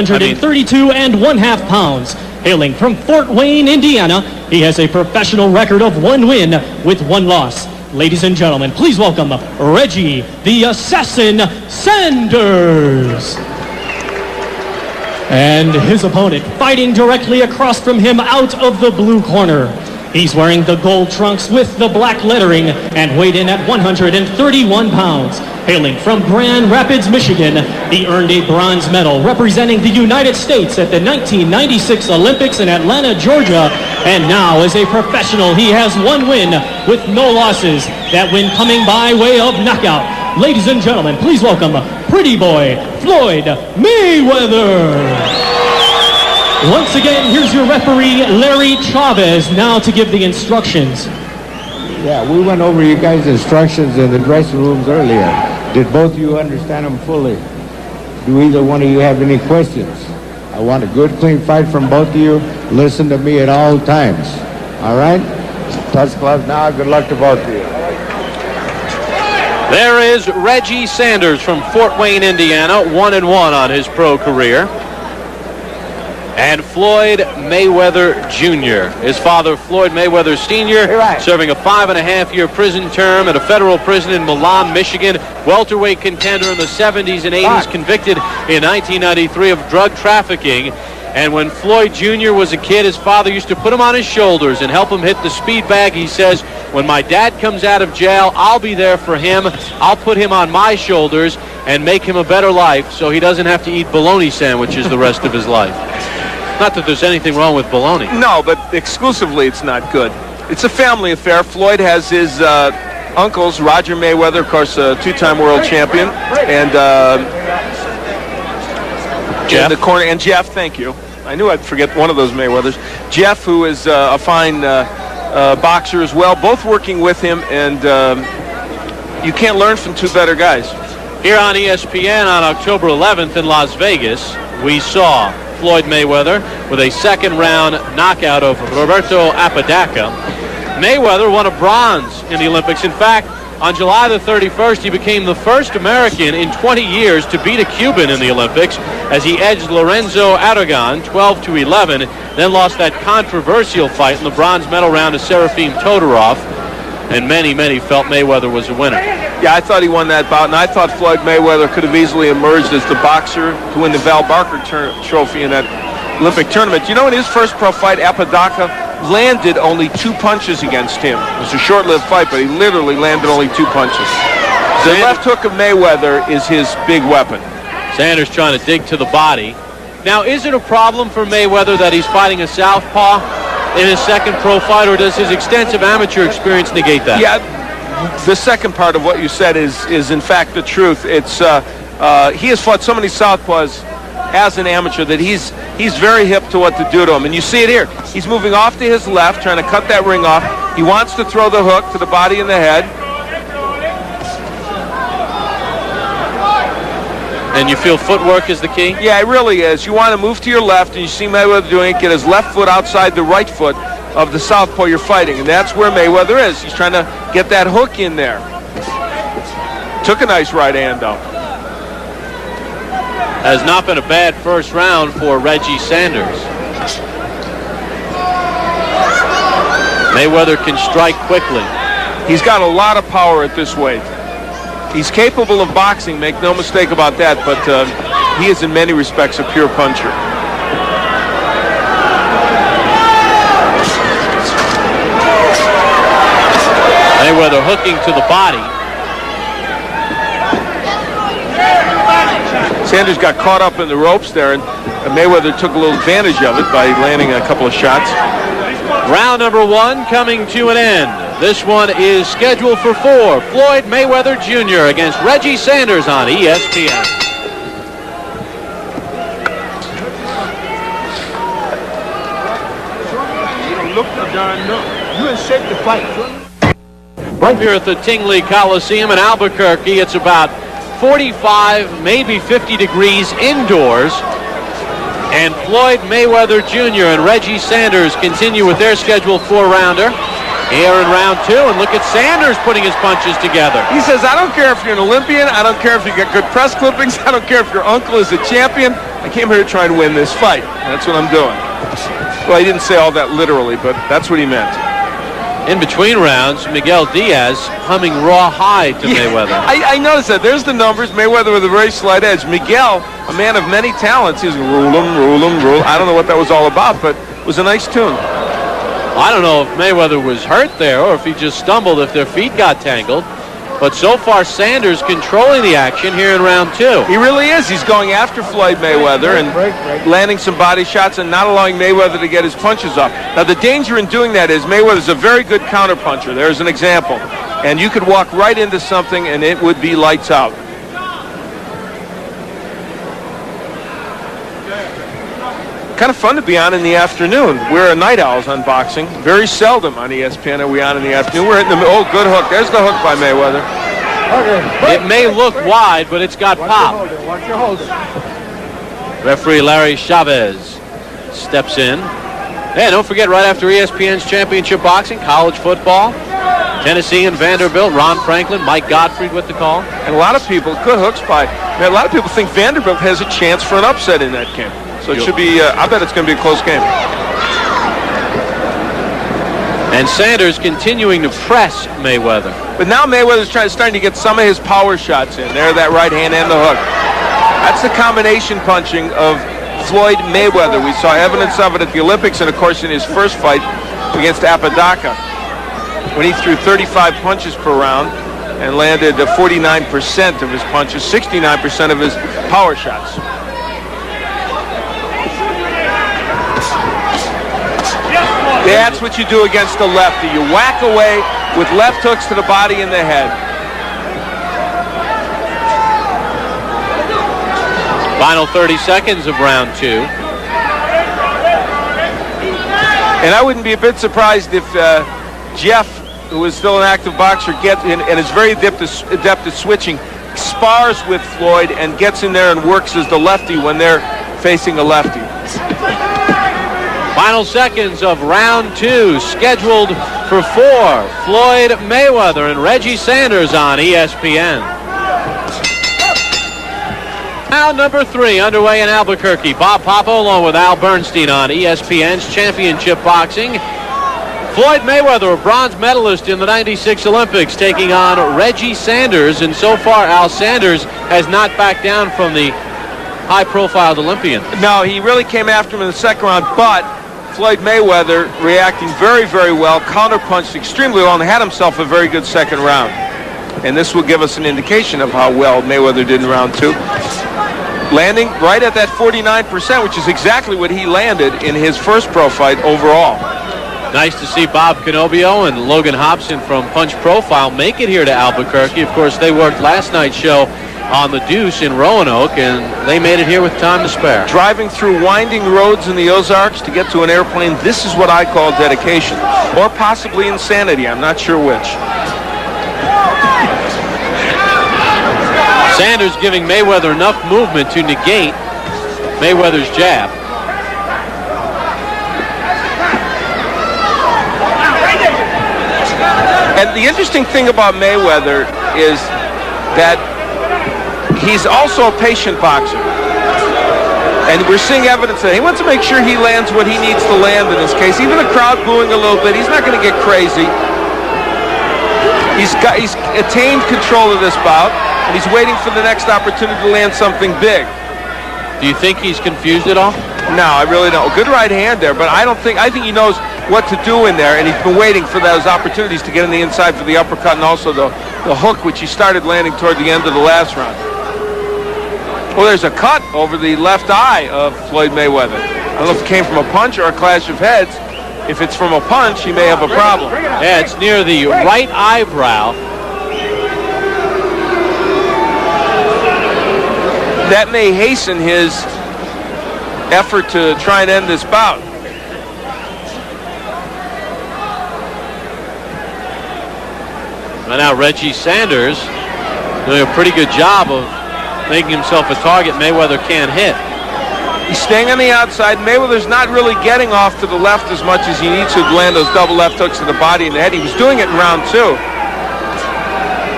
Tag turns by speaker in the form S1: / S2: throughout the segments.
S1: 132.5 pounds. Hailing from Fort Wayne, Indiana, he has a professional record of 1 win with 1 loss. Ladies and gentlemen, please welcome Reggie, the Assassin Sanders. And his opponent, fighting directly across from him out of the blue corner. He's wearing the gold trunks with the black lettering and weighed in at 131 pounds. Hailing from Grand Rapids, Michigan, he earned a bronze medal representing the United States at the 1996 Olympics in Atlanta, Georgia. And now, as a professional, he has 1 win with no losses. That win coming by way of knockout. Ladies and gentlemen, please welcome Pretty Boy Floyd Mayweather. Once again, here's your referee, Larry Chavez, now to give the instructions.
S2: Yeah, we went over you guys' instructions in the dressing rooms earlier. Did both of you understand them fully? Do either one of you have any questions? I want a good, clean fight from both of you. Listen to me at all times. All right? Touch gloves now. Good luck to both of you.
S3: There is Reggie Sanders from Fort Wayne, Indiana, 1-1 on his pro career. And Floyd Mayweather Jr. His father, Floyd Mayweather Sr., serving a 5.5-year prison term at a federal prison in Milan, Michigan. Welterweight contender in the 70s and 80s, convicted in 1993 of drug trafficking. And when Floyd Jr. was a kid, his father used to put him on his shoulders and help him hit the speed bag. He says, when my dad comes out of jail, I'll be there for him. I'll put him on my shoulders and make him a better life so he doesn't have to eat bologna sandwiches the rest of his life. Not that there's anything wrong with bologna.
S4: No, but exclusively it's not good. It's a family affair. Floyd has his uncles, Roger Mayweather, of course, a 2-time world champion, and
S3: Jeff.
S4: in the corner, and Jeff, thank you. I knew I'd forget one of those Mayweathers. Jeff, who is a fine boxer as well, both working with him, and you can't learn from 2 better guys.
S3: Here on ESPN on October 11th in Las Vegas, we saw Floyd Mayweather with a 2nd-round knockout of Roberto Apodaca. Mayweather won a bronze in the Olympics. In fact, on July the 31st, he became the first American in 20 years to beat a Cuban in the Olympics as he edged Lorenzo Aragon 12-11, then lost that controversial fight in the bronze medal round to Serafim Todorov, and many felt Mayweather was a winner.
S4: Yeah, I thought he won that bout, and I thought Floyd Mayweather could have easily emerged as the boxer to win the Val Barker trophy in that Olympic tournament. You know, in his first pro fight, Apodaca landed only 2 punches against him. It was a short-lived fight, but he literally landed only 2 punches. The left hook of Mayweather is his big weapon.
S3: Sanders trying to dig to the body. Now, is it a problem for Mayweather that he's fighting a southpaw in his 2nd pro fight, or does his extensive amateur experience negate that?
S4: Yeah, the second part of what you said is in fact the truth. It's he has fought so many southpaws as an amateur that he's very hip to what to do to him, and you see it here. He's moving off to his left, trying to cut that ring off. He wants to throw the hook to the body and the head.
S3: And you feel footwork is the key?
S4: Yeah, it really is. You want to move to your left, and you see Mayweather doing it, get his left foot outside the right foot of the southpaw you're fighting, and that's where Mayweather is. He's trying to get that hook in there. Took a nice right hand, though.
S3: Has not been a bad first round for Reggie Sanders. Mayweather can strike quickly.
S4: He's got a lot of power at this weight. He's capable of boxing, make no mistake about that, but he is in many respects a pure puncher.
S3: Mayweather hooking to the body.
S4: Sanders got caught up in the ropes there, and Mayweather took a little advantage of it by landing a couple of shots.
S3: Round number 1 coming to an end. This one is scheduled for 4. Floyd Mayweather Jr. against Reggie Sanders on ESPN. Right here at the Tingley Coliseum in Albuquerque, it's about 45, maybe 50 degrees indoors. And Floyd Mayweather Jr. and Reggie Sanders continue with their scheduled 4-rounder. Here in round 2, and look at Sanders putting his punches together.
S4: He says, I don't care if you're an Olympian. I don't care if you get good press clippings. I don't care if your uncle is a champion. I came here to try and win this fight. That's what I'm doing. Well, he didn't say all that literally, but that's what he meant.
S3: In between rounds, Miguel Diaz humming raw high to Mayweather.
S4: I noticed that. There's the numbers. Mayweather with a very slight edge. Miguel, a man of many talents, he's rule him, rule him, rule. I don't know what that was all about, but it was a nice tune.
S3: I don't know if Mayweather was hurt there or if he just stumbled, if their feet got tangled. But so far, Sanders controlling the action here in round 2.
S4: He really is. He's going after Floyd Mayweather and landing some body shots and not allowing Mayweather to get his punches off. Now, the danger in doing that is Mayweather's a very good counterpuncher. There's an example. And you could walk right into something and it would be lights out. Kind of fun to be on in the afternoon. We're night owls on boxing. Very seldom on ESPN are we on in the afternoon. We're hitting the good hook. There's the hook by Mayweather.
S3: It may look wide, but it's got pop.
S2: Watch your hold it.
S3: Referee Larry Chavez steps in. And don't forget, right after ESPN's championship boxing, college football, Tennessee and Vanderbilt, Ron Franklin, Mike Gottfried with the call.
S4: And a lot of people, good hooks by, a lot of people think Vanderbilt has a chance for an upset in that game. So it should be, I bet it's going to be a close game.
S3: And Sanders continuing to press Mayweather.
S4: But now Mayweather's starting to get some of his power shots in. There, that right hand and the hook. That's the combination punching of Floyd Mayweather. We saw evidence of it at the Olympics and, of course, in his first fight against Apodaca, when he threw 35 punches per round and landed 49% of his punches, 69% of his power shots. That's what you do against a lefty. You whack away with left hooks to the body and the head.
S3: Final 30 seconds of round 2.
S4: And I wouldn't be a bit surprised if Jeff, who is still an active boxer, gets in and is very adept at switching, spars with Floyd and gets in there and works as the lefty when they're facing a lefty.
S3: Final seconds of round 2, scheduled for 4. Floyd Mayweather and Reggie Sanders on ESPN. Round number 3 underway in Albuquerque. Bob Papa along with Al Bernstein on ESPN's Championship Boxing. Floyd Mayweather, a bronze medalist in the '96 Olympics, taking on Reggie Sanders. And so far, Al Sanders has not backed down from the high-profile Olympian.
S4: No, he really came after him in the second round, but Floyd Mayweather reacting very, very well, counterpunched extremely well, and had himself a very good second round. And this will give us an indication of how well Mayweather did in round 2. Landing right at that 49%, which is exactly what he landed in his first pro fight overall.
S3: Nice to see Bob Canobio and Logan Hobson from Punch Profile make it here to Albuquerque. Of course, they worked last night's show on the Deuce in Roanoke, and they made it here with time to spare.
S4: Driving through winding roads in the Ozarks to get to an airplane, this is what I call dedication. Or possibly insanity, I'm not sure which.
S3: Sanders giving Mayweather enough movement to negate Mayweather's jab.
S4: And the interesting thing about Mayweather is that he's also a patient boxer. And we're seeing evidence that he wants to make sure he lands what he needs to land in this case. Even the crowd booing a little bit, he's not going to get crazy. He's attained control of this bout, and he's waiting for the next opportunity to land something big.
S3: Do you think he's confused at all?
S4: No, I really don't. Good right hand there, but I think he knows what to do in there, and he's been waiting for those opportunities to get in the inside for the uppercut and also the hook, which he started landing toward the end of the last round. Well, there's a cut over the left eye of Floyd Mayweather. I don't know if it came from a punch or a clash of heads. If it's from a punch, he may have a problem.
S3: Yeah, it's near the right eyebrow.
S4: That may hasten his effort to try and end this bout.
S3: Right now, Reggie Sanders doing a pretty good job of making himself a target Mayweather can't hit.
S4: He's staying on the outside. Mayweather's not really getting off to the left as much as he needs to land those double left hooks to the body and the head. He was doing it in round 2.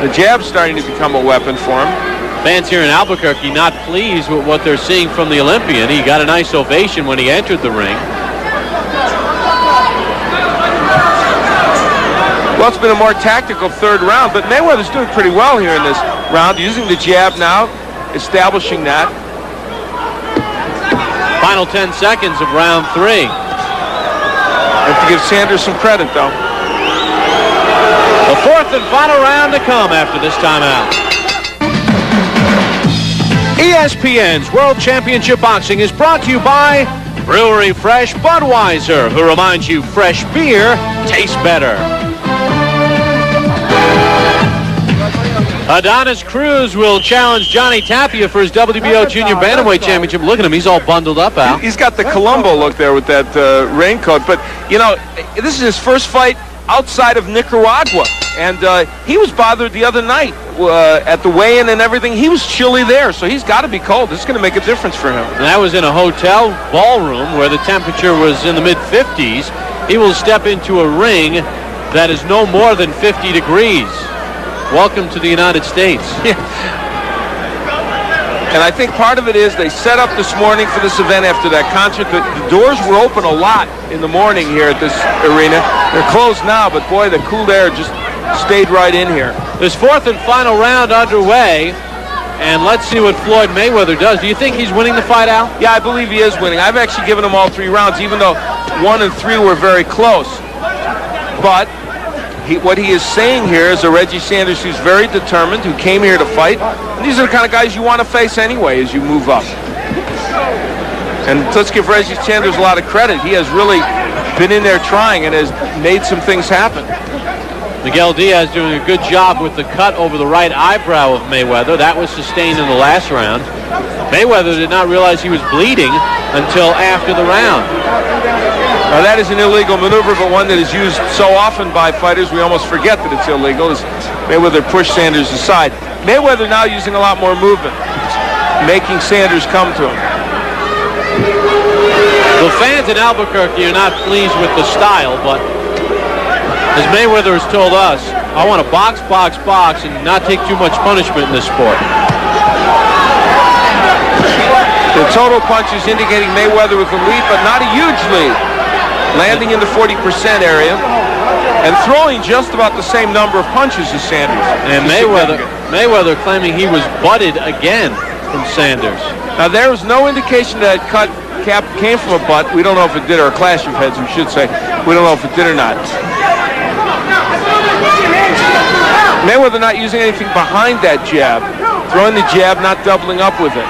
S4: The jab's starting to become a weapon for him.
S3: Fans here in Albuquerque not pleased with what they're seeing from the Olympian. He got a nice ovation when he entered the ring.
S4: Well, it's been a more tactical third round, but Mayweather's doing pretty well here in this round, using the jab now, establishing that.
S3: Final 10 seconds of round 3.
S4: Have to give Sanders some credit, though.
S3: The fourth and final round to come after this timeout. ESPN's World Championship Boxing is brought to you by Brewery Fresh Budweiser, who reminds you fresh beer tastes better. Adonis Cruz will challenge Johnny Tapia for his WBO Junior Bantamweight Championship. Look at him. He's all bundled up, Al.
S4: He's got the Columbo look there with that raincoat. But, you know, this is his first fight outside of Nicaragua. And he was bothered the other night at the weigh-in and everything. He was chilly there, so he's got to be cold. This is going to make a difference for him.
S3: And that was in a hotel ballroom where the temperature was in the mid-50s. He will step into a ring that is no more than 50 degrees. Welcome to the United States.
S4: Yeah. And I think part of it is they set up this morning for this event after that concert. The doors were open a lot in the morning here at this arena. They're closed now, but boy, the cool air just stayed right in here.
S3: This fourth and final round underway, and let's see what Floyd Mayweather does. Do you think he's winning the fight, Al?
S4: Yeah, I believe he is winning. I've actually given him all 3 rounds, even though 1 and 3 were very close. But what he is saying here is a Reggie Sanders who's very determined, who came here to fight. And these are the kind of guys you want to face anyway as you move up. And let's give Reggie Sanders a lot of credit. He has really been in there trying and has made some things happen.
S3: Miguel Diaz doing a good job with the cut over the right eyebrow of Mayweather. That was sustained in the last round. Mayweather did not realize he was bleeding until after the round.
S4: Now that is an illegal maneuver, but one that is used so often by fighters we almost forget that it's illegal, as Mayweather pushed Sanders aside. Mayweather now using a lot more movement, making Sanders come to him.
S3: The fans in Albuquerque are not pleased with the style, but as Mayweather has told us, I want to box, box, box, and not take too much punishment in this sport.
S4: The total punches indicating Mayweather with a lead, but not a huge lead. Landing in the 40% area and throwing just about the same number of punches as Sanders.
S3: And Mayweather claiming he was butted again from Sanders.
S4: Now there was no indication that cut cap came from a butt. We don't know if it did, or a clash of heads, we should say. We don't know if it did or not. Mayweather not using anything behind that jab. Throwing the jab, not doubling up with it.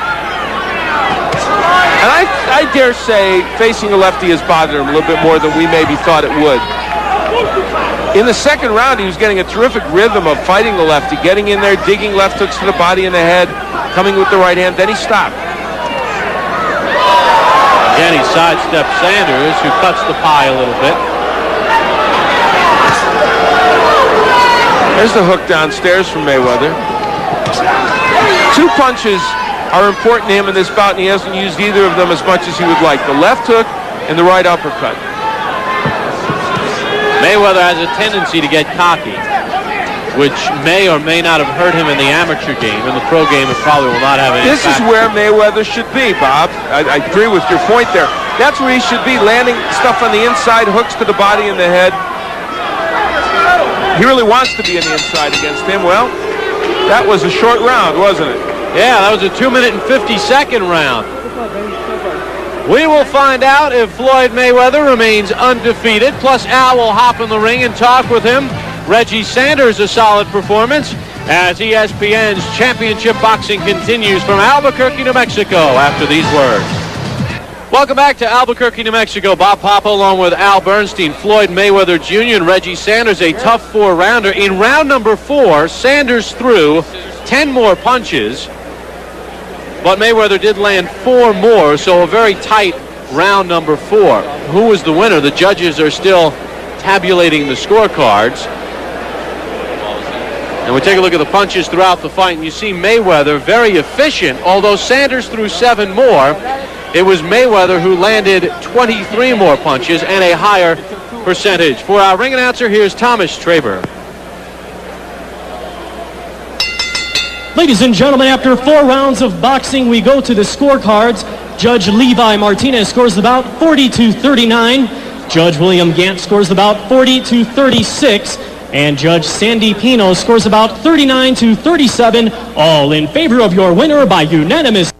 S4: And I dare say facing a lefty has bothered him a little bit more than we maybe thought it would. In the second round, he was getting a terrific rhythm of fighting the lefty, getting in there, digging left hooks to the body and the head, coming with the right hand. Then he stopped.
S3: Again, he sidestepped Sanders, who cuts the pie a little bit.
S4: There's the hook downstairs from Mayweather. 2 punches are important to him in this bout, and he hasn't used either of them as much as he would like. The left hook and the right uppercut.
S3: Mayweather has a tendency to get cocky, which may or may not have hurt him in the amateur game. In the pro game, it probably will not have any
S4: This
S3: impact.
S4: is where Mayweather should be, Bob. I agree with your point there. That's where he should be, landing stuff on the inside, hooks to the body and the head. He really wants to be on the inside against him. Well, that was a short round, wasn't it?
S3: Yeah, that was a 2-minute and 50-second round. We will find out if Floyd Mayweather remains undefeated. Plus, Al will hop in the ring and talk with him. Reggie Sanders, a solid performance as ESPN's Championship Boxing continues from Albuquerque, New Mexico after these words. Welcome back to Albuquerque, New Mexico. Bob Papa along with Al Bernstein, Floyd Mayweather Jr. and Reggie Sanders, a tough 4-rounder. In round number 4, Sanders threw 10 more punches, but Mayweather did land 4 more, so a very tight round number 4. Who was the winner? The judges are still tabulating the scorecards. And we take a look at the punches throughout the fight, and you see Mayweather very efficient, although Sanders threw 7 more. It was Mayweather who landed 23 more punches and a higher percentage. For our ring announcer, here's Thomas Traber.
S1: Ladies and gentlemen, after 4 rounds of boxing, we go to the scorecards. Judge Levi Martinez scores the bout 40-39. Judge William Gant scores the bout 40-36. And Judge Sandy Pino scores about 39-37, all in favor of your winner by unanimous